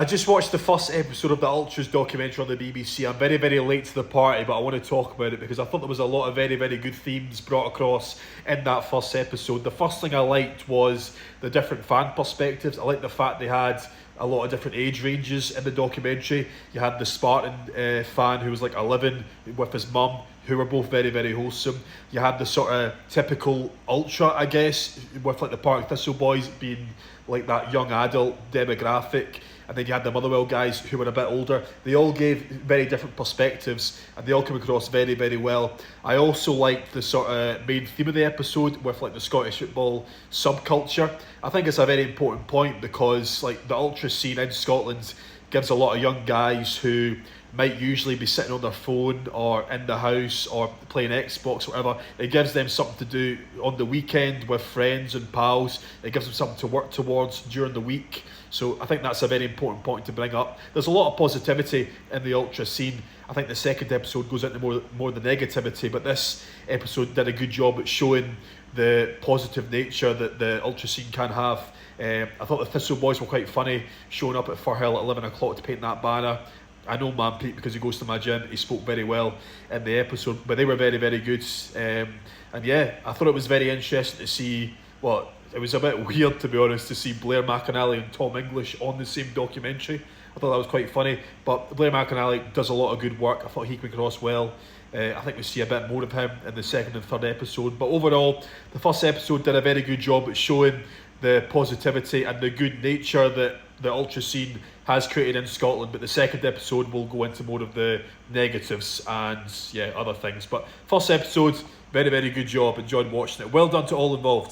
I just watched the first episode of the Ultras documentary on the BBC. I'm very, very late to the party, but I want to talk about it because I thought there was a lot of very, very good themes brought across in that first episode. The first thing I liked was the different fan perspectives. I liked the fact they had a lot of different age ranges in the documentary. You had the Spartan fan who was like 11 with his mum, who were both very, very wholesome. You had the sort of typical ultra, I guess, with like the Partick Thistle boys being like that young adult demographic. And then you had the Motherwell guys who were a bit older. They all gave very different perspectives and they all came across very, very well. I also liked the sort of main theme of the episode with like the Scottish football subculture. I think it's a very important point because like the ultra scene in Scotland gives a lot of young guys who might usually be sitting on their phone or in the house or playing Xbox or whatever. It gives them something to do on the weekend with friends and pals. It gives them something to work towards during the week. So I think that's a very important point to bring up. There's a lot of positivity in the ultra scene. I think the second episode goes into more the negativity, but this episode did a good job at showing the positive nature that the ultra scene can have. I thought the Thistle boys were quite funny, showing up at Firhill at 11 o'clock to paint that banner. I know Man Pete because he goes to my gym. He spoke very well in the episode, but they were very, very good. And yeah, I thought it was very interesting to see it was a bit weird, to be honest, to see Blair McAnally and Tom English on the same documentary. I thought that was quite funny, but Blair McAnally does a lot of good work. I thought he came across well. I think we see a bit more of him in the second and third episode. But overall, the first episode did a very good job at showing the positivity and the good nature that the ultra scene has created in Scotland. But the second episode will go into more of the negatives and other things. But first episode, very, very good job. Enjoyed watching it. Well done to all involved.